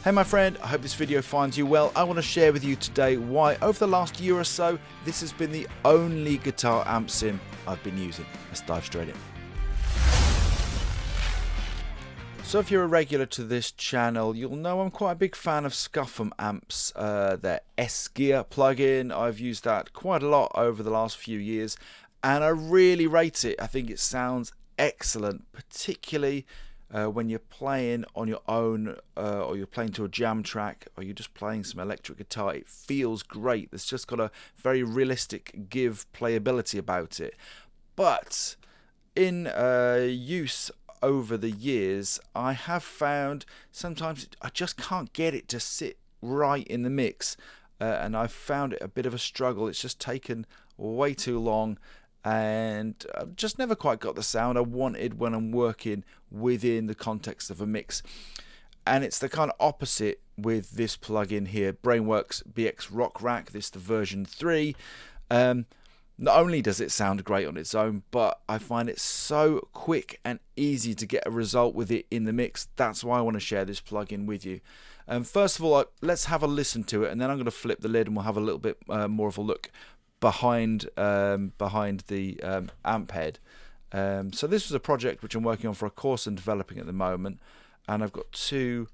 Hey my friend, I hope this video finds you well. I want to share with you today why over the last year or so this has been the only guitar amp sim I've been using. Let's dive straight in. So if you're a regular to this channel, you'll know I'm quite a big fan of Scuffum amps. Their S-Gear plugin, I've used that quite a lot over the last few years and I really rate it. I think it sounds excellent, particularly when you're playing on your own or you're playing to a jam track or you're just playing some electric guitar. It feels great. It's just got a very realistic give playability about it. But in use over the years, I have found sometimes I just can't get it to sit right in the mix, and I've found it a bit of a struggle. It's just taken way too long and I've just never quite got the sound I wanted when I'm working within the context of a mix. And it's the kind of opposite with this plugin here, Brainworx BX Rock Rack. This is the version 3. Not only does it sound great on its own, but I find it so quick and easy to get a result with it in the mix. That's why I want to share this plugin with you. First of all, let's have a listen to it, and then I'm going to flip the lid and we'll have a little bit more of a look behind the amp head. So this was a project which I'm working on for a course I'm developing at the moment, and I've got two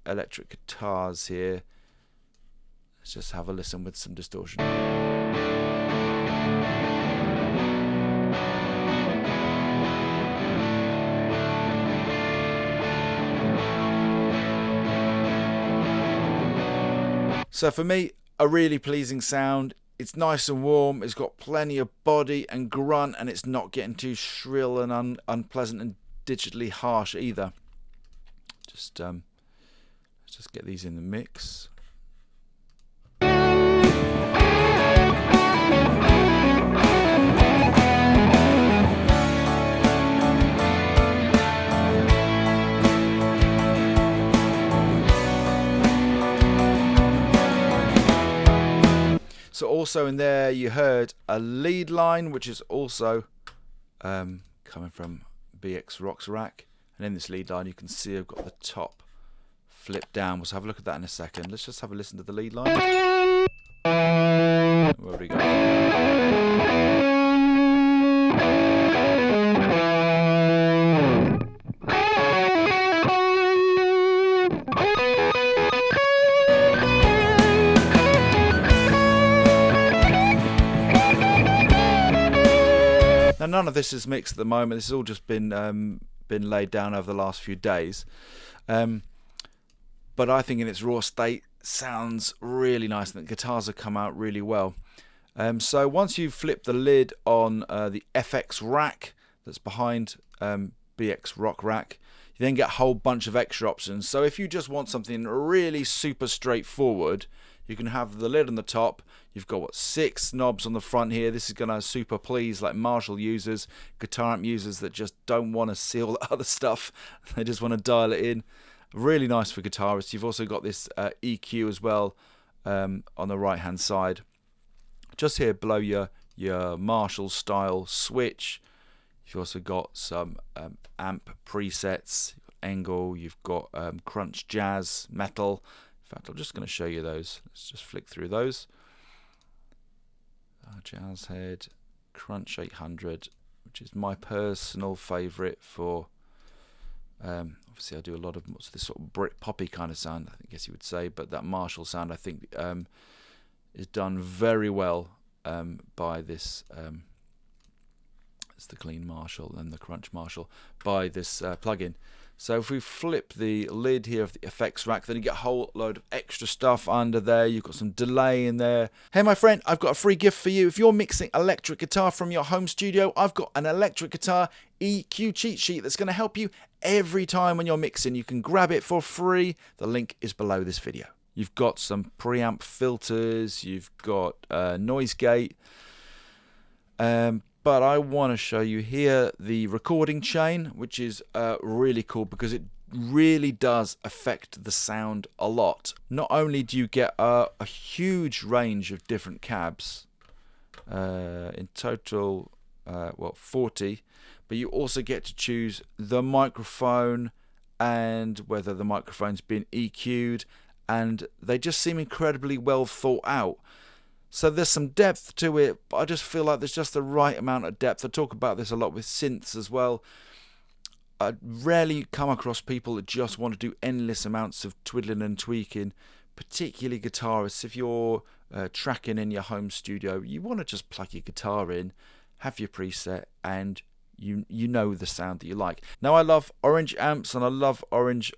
electric guitars here. Let's just have a listen with some distortion. So for me, a really pleasing sound. It's nice and warm, it's got plenty of body and grunt, and it's not getting too shrill and unpleasant and digitally harsh either. Let's just get these in the mix. So also in there you heard a lead line, which is also coming from BX Rock Rack, and in this lead line you can see I've got the top flipped down. We'll have a look at that in a second. Let's just have a listen to the lead line. Where we go? Now none of this is mixed at the moment. This has all just been laid down over the last few days, but I think in its raw state sounds really nice, and the guitars have come out really well. So once you flip the lid on the FX rack that's behind BX Rock Rack, you then get a whole bunch of extra options. So if you just want something really super straightforward, you can have the lid on the top. You've got 6 knobs on the front here. This is going to super please like Marshall users, guitar amp users that just don't want to see all the other stuff. They just want to dial it in. Really nice for guitarists. You've also got this EQ as well on the right hand side. Just here below your Marshall style switch. You've also got some amp presets. You've got Angle, you've got Crunch, Jazz, Metal. In fact, I'm just going to show you those. Let's just flick through those. Jazz Head, Crunch 800, which is my personal favourite for. Obviously, I do a lot of this sort of Brit poppy kind of sound, I guess you would say, but that Marshall sound, I think, is done very well by this. It's the Clean Marshall and the Crunch Marshall by this plugin. So if we flip the lid here of the effects rack, then you get a whole load of extra stuff under there. You've got some delay in there. Hey my friend, I've got a free gift for you. If you're mixing electric guitar from your home studio, I've got an electric guitar EQ cheat sheet that's going to help you every time when you're mixing. You can grab it for free. The link is below this video. You've got some preamp filters, you've got noise gate, but I want to show you here the recording chain, which is really cool because it really does affect the sound a lot. Not only do you get a huge range of different cabs, in total, 40, but you also get to choose the microphone and whether the microphone's been EQ'd, and they just seem incredibly well thought out. So there's some depth to it, but I just feel like there's just the right amount of depth. I talk about this a lot with synths as well. I rarely come across people that just want to do endless amounts of twiddling and tweaking, particularly guitarists. If you're tracking in your home studio, you want to just plug your guitar in, have your preset, and you know the sound that you like. Now, I love orange amps and I love orange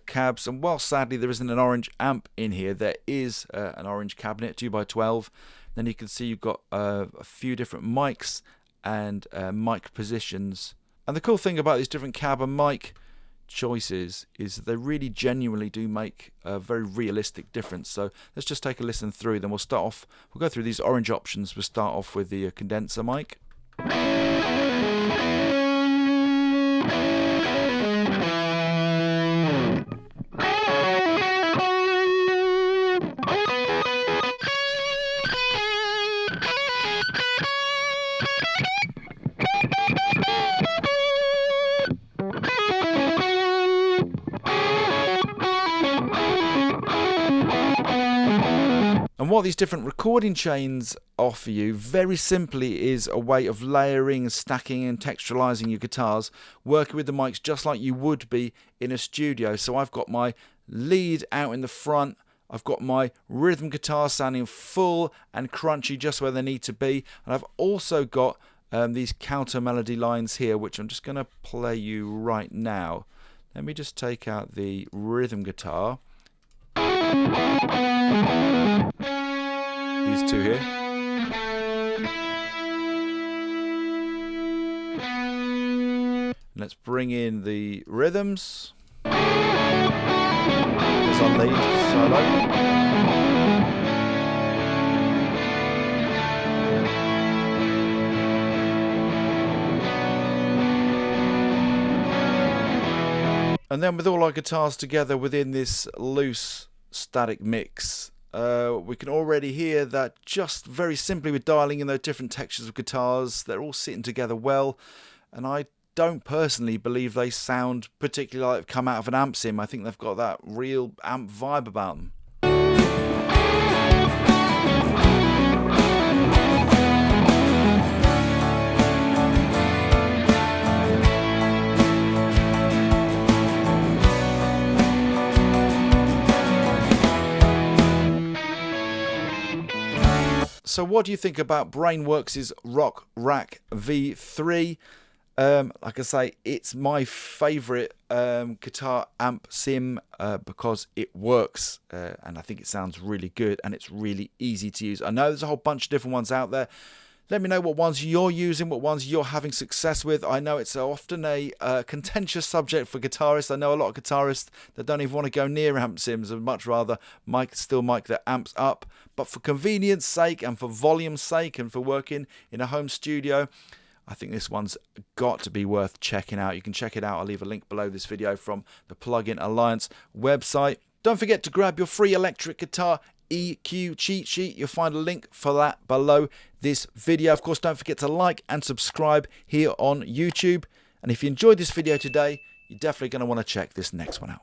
cabs, and while sadly there isn't an orange amp in here, there is an orange cabinet 2x12. Then you can see you've got a few different mics and mic positions. And the cool thing about these different cab and mic choices is that they really genuinely do make a very realistic difference. So let's just take a listen through, then we'll go through these orange options. We'll start off with the condenser mic. And what these different recording chains offer you very simply is a way of layering, stacking and texturalizing your guitars, working with the mics just like you would be in a studio. So I've got my lead out in the front, I've got my rhythm guitar sounding full and crunchy just where they need to be, and I've also got these counter melody lines here, which I'm just going to play you right now. Let me just take out the rhythm guitar. These two here. Let's bring in the rhythms. There's our lead solo. And then with all our guitars together within this loose static mix, we can already hear that just very simply with dialing in those different textures of guitars, they're all sitting together well. And I don't personally believe they sound particularly like they've come out of an amp sim. I think they've got that real amp vibe about them. So what do you think about Brainworx's Rock Rack V3? Like I say, it's my favourite guitar amp sim because it works and I think it sounds really good and it's really easy to use. I know there's a whole bunch of different ones out there. Let me know what ones you're using, what ones you're having success with. I know it's often a contentious subject for guitarists. I know a lot of guitarists that don't even want to go near amp sims and much rather still mic their amps up. But for convenience sake and for volume's sake and for working in a home studio, I think this one's got to be worth checking out. You can check it out. I'll leave a link below this video from the Plugin Alliance website. Don't forget to grab your free electric guitar EQ cheat sheet. You'll find a link for that below this video. Of course, don't forget to like and subscribe here on YouTube. And if you enjoyed this video today, you're definitely going to want to check this next one out.